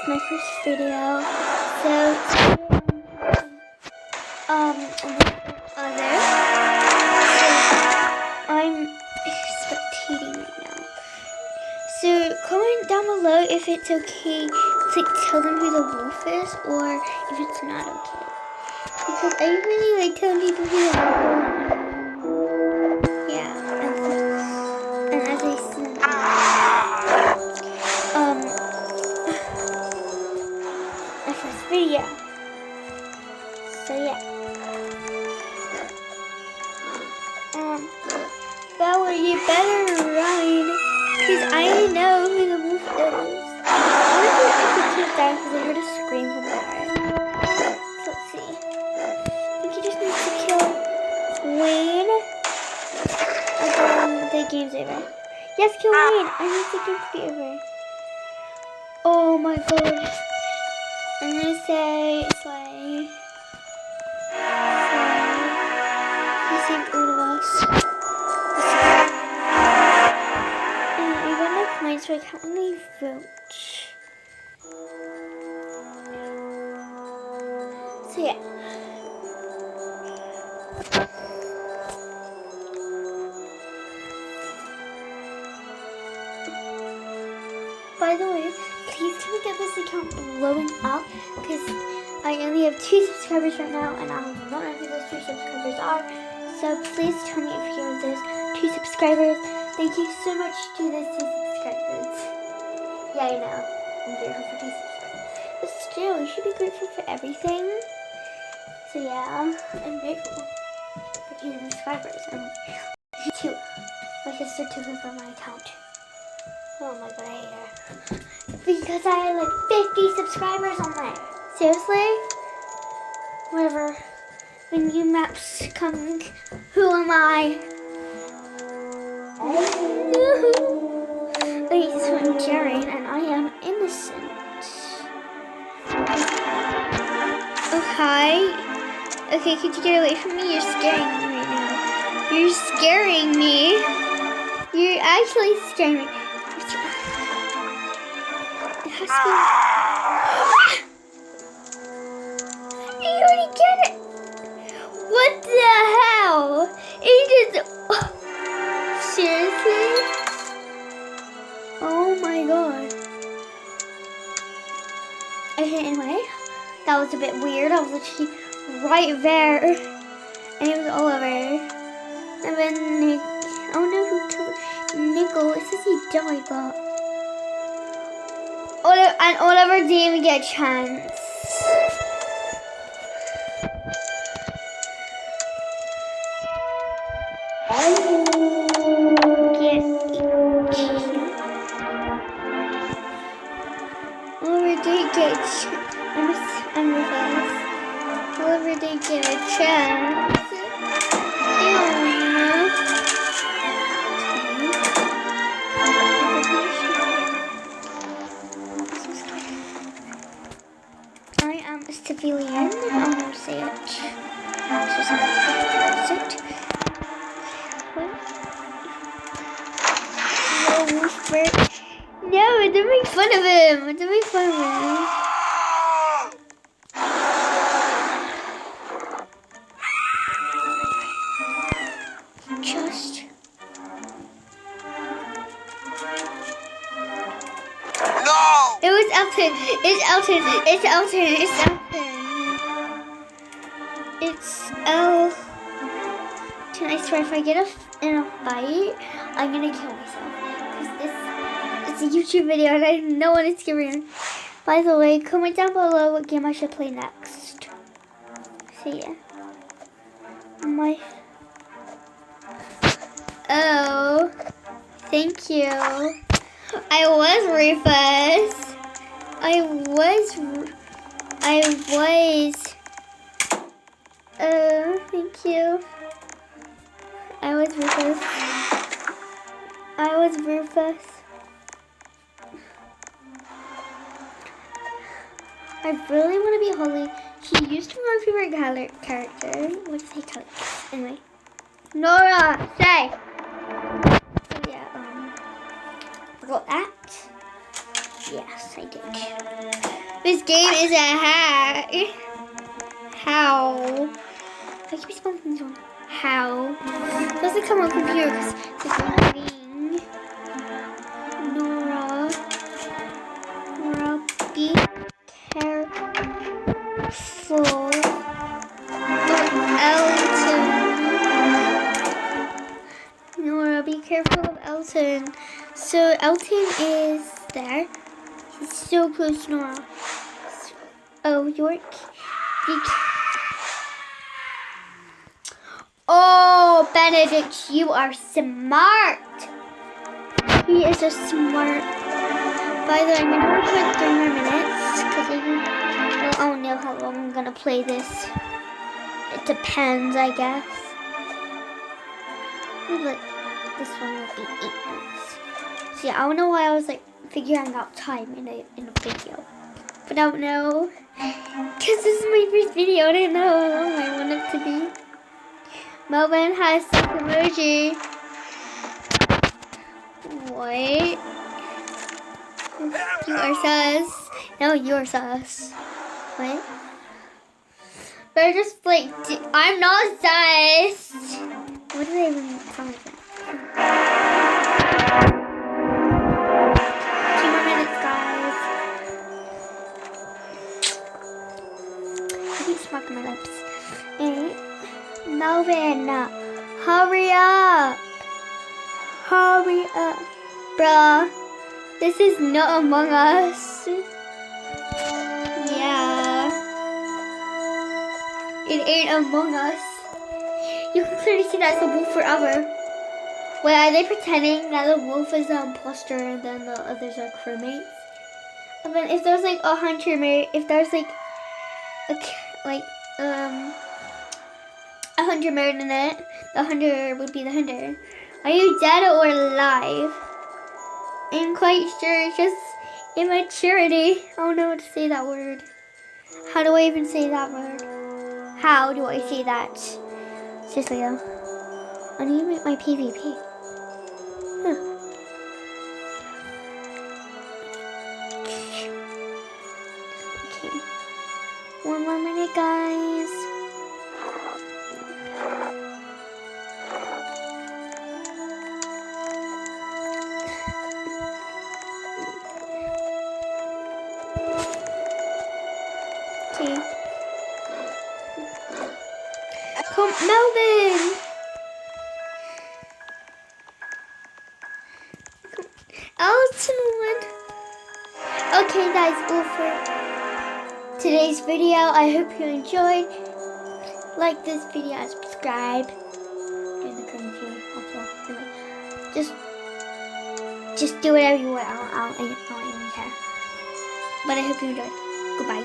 my first video. So other. So I'm spectating right now. So comment down below if it's okay to tell them who the wolf is, or if it's not okay. Because I really like telling people who the wolf is. Yeah, and as I said, my first video. So yeah. Bella, you better run, because I know who the wolf is. I wonder if he keep down because I heard a scream from there. So let's see. I think he just needs to kill Wayne. And then the game's over. Yes, kill Wayne. I need the game to be over. Oh my god. I'm gonna say Slay. He saved all of us. I got no points, so I can't really vote. So yeah. By the way, please can we get this account blowing up, because I only have 2 subscribers right now, and I don't know who those 2 subscribers are. So please tell me if you're those 2 subscribers. Thank you so much to those 2 subscribers. Yeah, I know. I'm grateful for 2 subscribers. But still, you should be grateful for everything. So yeah, I'm grateful for 2 subscribers. And 2. My sister took over my account. Oh my god, I hate her. Because I had like 50 subscribers on there. Seriously? Whatever. When new maps come, who am I? Okay, so I'm Jaren and I am innocent. Oh, hi. Okay, could you get away from me? You're scaring me right now. You're scaring me. You're actually scaring me. It has to be... You already get it! What the hell? It just... Seriously? Oh my god. Okay, anyway. That was a bit weird. I was literally right there. And it was Oliver. And then Nick... I don't know who killed Nickel. It says he died, but... And Oliver didn't even get a chance. Oliver did get a chance. I'm reversed. Oliver did get a chance. I am a civilian. I'm gonna say it. No, don't make fun of him. Don't make fun of him. Just. No! It was Elton. It's Elton. It's Elton. It's Elton. It's Elton. I swear, if I get in a fight, I'm gonna kill myself. It's a YouTube video and I know what it's giving. By the way, comment down below what game I should play next. So yeah. Oh, thank you. I was Rufus. Oh, thank you. I was Rufus. I really want to be Holly. She used to be my favorite character. What does he call it? Anyway. Nora, say! So yeah, forgot that. Yes, I did. This game is a hack. How? I keep spelling things wrong. How? It doesn't come on computer because it's lagging. Nora, be careful. Elton. Nora, be careful of Elton. So Elton is there. He's so close to Nora. Oh, York. Oh, Benedict, you are smart. He is a smart. By the way, I'm gonna record 3 more minutes because I don't know how long I'm gonna play this. It depends, I guess. But this one will be 8 minutes. So yeah, I don't know why I was like figuring out time in a video, but I don't know because this is my first video. I don't know how long I want it to be. Melvin has some emoji. What? You are sus. No, you're sus. What? But I just like, I'm not sus. What did I even tell me that? 2 more minutes, guys. I keep smacking my lips. Melvin, hurry up. Hurry up. Bruh, this is not Among Us. Yeah. It ain't Among Us. You can clearly see that's the wolf forever. Wait, are they pretending that the wolf is the imposter and then the others are crewmates? And then if there's like a hunter mate, if there's like a hunter mode in it, the hunter would be the hunter. Are you dead or alive? I'm quite sure it's just immaturity. I don't know how to say that word. How do I even say that word? How do I say that? Seriously though. I need to make my PvP. Huh. Okay. 1 more minute, guys. Okay. Come, Melvin! Elton won. Okay, that's all for today's video. I hope you enjoyed. Like this video and subscribe. Do the cringy also. Anyway, just do whatever you want. I don't even care. But I hope you enjoyed. Goodbye.